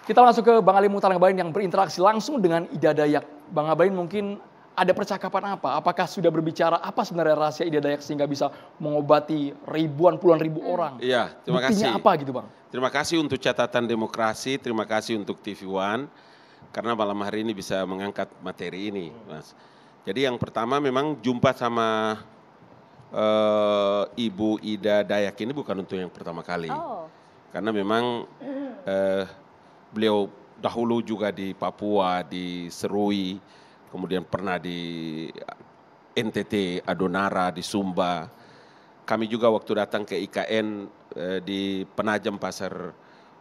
Kita langsung ke Bang Ali Mukhtar Ngabalin yang berinteraksi langsung dengan Ida Dayak. Bang Ngabalin mungkin ada percakapan apa? Apakah sudah berbicara apa sebenarnya rahasia Ida Dayak sehingga bisa mengobati ribuan puluhan ribu orang? Iya, terima Buktinya kasih. apa gitu Bang? Terima kasih untuk catatan demokrasi, terima kasih untuk TV One karena malam hari ini bisa mengangkat materi ini, Mas. Jadi yang pertama memang jumpa sama Ibu Ida Dayak ini bukan untuk yang pertama kali. Karena memang beliau dahulu juga di Papua, di Serui, kemudian pernah di NTT, Adonara, di Sumba. Kami juga waktu datang ke IKN di Penajam Pasar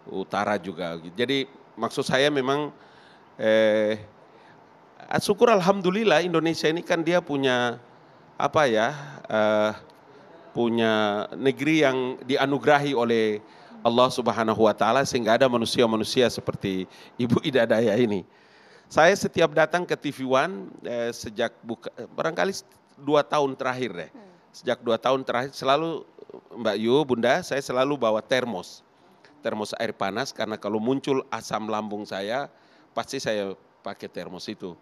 Utara juga. Jadi maksud saya memang syukur alhamdulillah Indonesia ini kan dia punya apa ya, punya negeri yang dianugerahi oleh Allah Subhanahu wa Ta'ala sehingga ada manusia-manusia seperti Ibu Ida Dayak ini. Saya setiap datang ke TV One sejak barangkali 2 tahun terakhir deh. Sejak 2 tahun terakhir selalu Mbak Yu, Bunda, saya selalu bawa termos air panas karena kalau muncul asam lambung saya pasti saya pakai termos itu.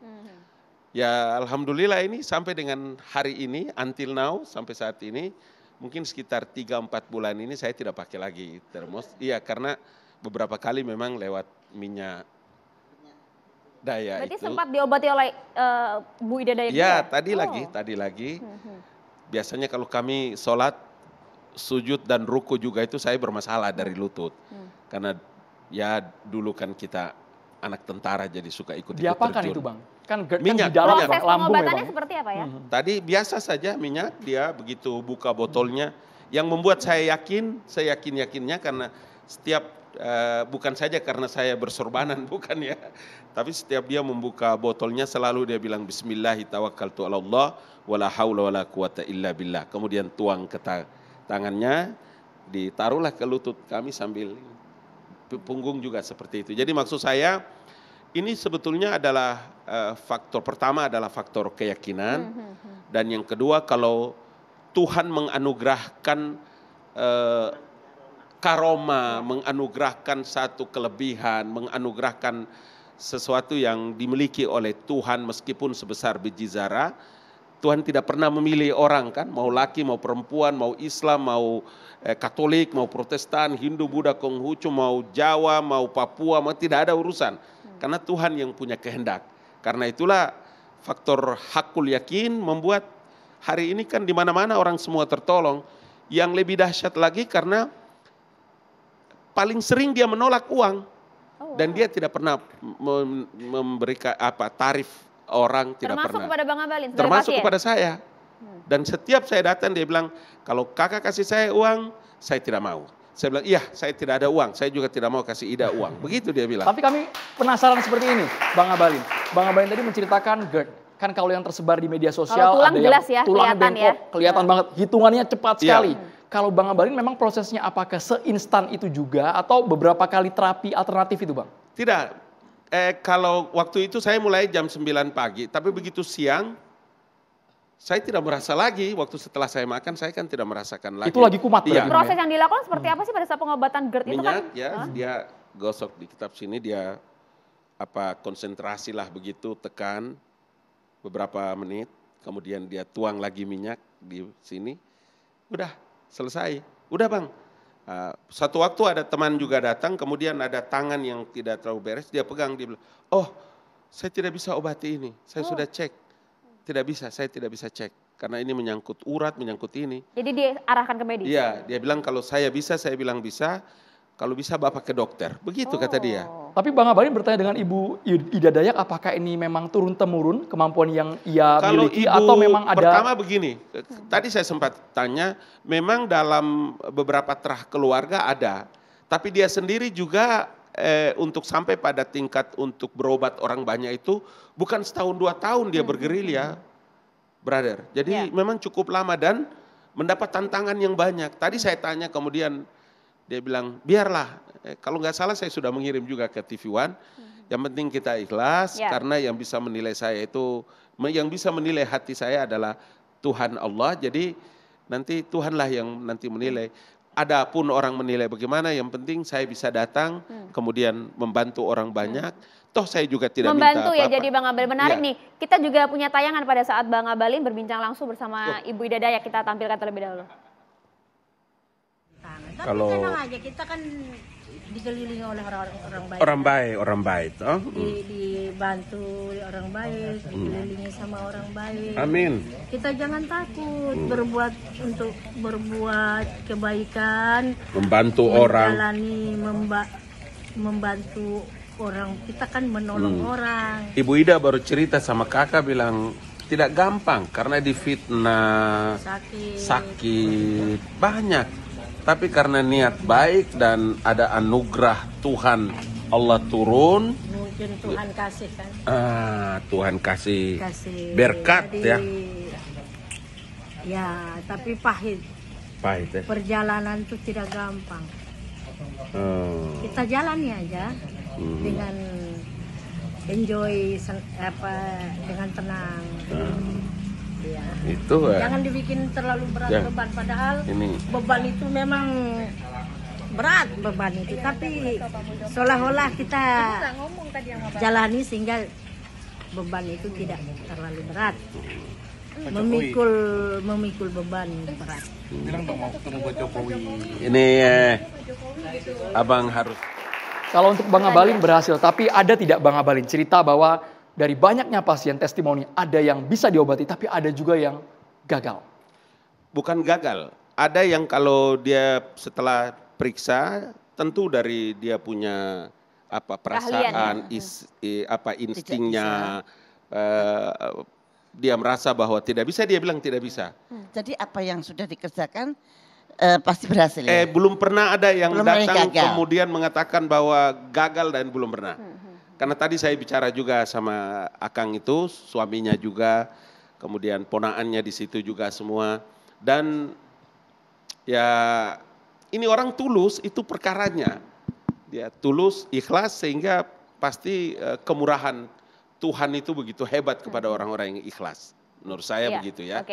Ya alhamdulillah ini sampai dengan hari ini, until now, sampai saat ini, mungkin sekitar 3-4 bulan ini saya tidak pakai lagi termos. Iya karena beberapa kali memang lewat minyak Dayak. Berarti itu sempat diobati oleh Bu Ida Dayak? Ya tadi lagi. Biasanya kalau kami sholat, sujud dan ruku juga itu saya bermasalah dari lutut. Karena ya dulu kan kita anak tentara jadi suka ikut-ikut terjun. Diapakan itu Bang? Kan minyak, di dalam proses lambung pengobatannya seperti apa ya? Tadi biasa saja minyak, dia begitu buka botolnya. Yang membuat saya yakinnya karena setiap, bukan saja karena saya bersorbanan, bukan ya. Tapi setiap dia membuka botolnya selalu dia bilang Bismillahi tawakkaltu ala Allah wala haula wala quwata illa billah. Kemudian tuang ke tangannya, ditaruhlah ke lutut kami sambil punggung juga seperti itu. Jadi maksud saya ini sebetulnya adalah faktor pertama adalah faktor keyakinan dan yang kedua kalau Tuhan menganugerahkan karoma, menganugerahkan satu kelebihan, menganugerahkan sesuatu yang dimiliki oleh Tuhan meskipun sebesar biji zarah, Tuhan tidak pernah memilih orang kan, mau laki, mau perempuan, mau Islam, mau Katolik, mau Protestan, Hindu, Buddha, Konghucu, mau Jawa, mau Papua, mau tidak ada urusan. Karena Tuhan yang punya kehendak. Karena itulah faktor hakul yakin membuat hari ini kan di mana-mana orang semua tertolong. Yang lebih dahsyat lagi karena paling sering dia menolak uang. Dan dia tidak pernah memberikan tarif orang, tidak termasuk pernah. Kepada Bang Ngabalin, termasuk kepada saya. Dan setiap saya datang dia bilang, kalau kakak kasih saya uang, saya tidak mau. Saya bilang, iya saya tidak ada uang, saya juga tidak mau kasih Ida uang. Begitu dia bilang. Tapi kami penasaran seperti ini, Bang Ngabalin. Bang Ngabalin tadi menceritakan GERD. Kan kalau yang tersebar di media sosial, tulang ada jelas yang ya, tulang kelihatan bengkok, ya. kelihatan banget. Hitungannya cepat sekali. Kalau Bang Ngabalin memang prosesnya apakah seinstan itu juga atau beberapa kali terapi alternatif itu Bang? Tidak, kalau waktu itu saya mulai jam 9 pagi, tapi begitu siang, saya tidak merasa lagi, waktu setelah saya makan saya kan tidak merasakan lagi. Itu lagi kumat ya. Proses yang dilakukan seperti apa sih pada saat pengobatan GERD itu kan? Ya, dia gosok di kitab sini, dia konsentrasi lah begitu, tekan beberapa menit, kemudian dia tuang lagi minyak di sini, udah selesai, udah Bang. Satu waktu ada teman juga datang, kemudian ada tangan yang tidak terlalu beres, dia pegang, dia bilang, oh saya tidak bisa obati ini, saya sudah cek, saya tidak bisa cek, karena ini menyangkut urat, menyangkut ini. Jadi dia arahkan ke medis? Iya, dia bilang kalau saya bisa, saya bilang bisa, kalau bisa Bapak ke dokter, begitu kata dia. Tapi Bang Ngabalin bertanya dengan Ibu Ida Dayak, apakah ini memang turun-temurun kemampuan yang ia miliki atau memang ada? Pertama begini, tadi saya sempat tanya, memang dalam beberapa terah keluarga ada, tapi dia sendiri juga untuk sampai pada tingkat untuk berobat orang banyak itu bukan setahun 2 tahun dia bergerilya, brother. Jadi memang cukup lama dan mendapat tantangan yang banyak. Tadi saya tanya kemudian dia bilang, biarlah, kalau nggak salah saya sudah mengirim juga ke TV One, yang penting kita ikhlas, karena yang bisa menilai saya itu, yang bisa menilai hati saya adalah Tuhan Allah, jadi nanti Tuhanlah yang nanti menilai. Adapun orang menilai bagaimana, yang penting saya bisa datang kemudian membantu orang banyak. Toh saya juga tidak Membantu minta ya, apa-apa. jadi Bang Abalin. Menarik Iya. nih, kita juga punya tayangan pada saat Bang Abalin berbincang langsung bersama Ibu Ida Dayak. Kita tampilkan terlebih dahulu. Tapi Kalau- tenang aja, kita kan dikelilingi oleh orang baik. Orang baik toh. Dibantu oleh orang baik, dikelilingi sama orang baik. Amin. Kita jangan takut untuk berbuat kebaikan, Membantu orang. menjalani, membantu orang. Kita kan menolong orang. Ibu Ida baru cerita sama kakak bilang tidak gampang karena difitnah, sakit banyak. Tapi karena niat baik dan ada anugerah Tuhan Allah turun, Mungkin Tuhan kasih kan. Tuhan kasih Berkat berkat ya. Ya, tapi pahit. Pahit ya. Perjalanan itu tidak gampang. Kita jalani aja dengan enjoy dengan tenang. Ya. Itu Jangan dibikin terlalu berat Ya. beban, padahal Ini. beban itu memang berat beban itu, tapi seolah-olah kita jalani sehingga beban itu tidak terlalu berat. Memikul beban berat. Ini abang harus. Kalau untuk Bang Abalin berhasil, tapi ada tidak Bang Abalin cerita bahwa dari banyaknya pasien testimoni ada yang bisa diobati, tapi ada juga yang gagal. Bukan gagal, ada yang kalau dia setelah periksa, tentu dari dia punya perasaan, instingnya, dia merasa bahwa tidak bisa, dia bilang tidak bisa. Jadi apa yang sudah dikerjakan pasti berhasil ya? Belum pernah ada yang Belum ada yang datang gagal. kemudian mengatakan bahwa gagal dan belum pernah. Karena tadi saya bicara juga sama Akang itu, suaminya juga, kemudian ponaannya di situ juga semua. Dan ya ini orang tulus itu perkaranya. Dia tulus, ikhlas sehingga pasti kemurahan Tuhan itu begitu hebat kepada orang-orang yang ikhlas. Menurut saya begitu ya. Oke.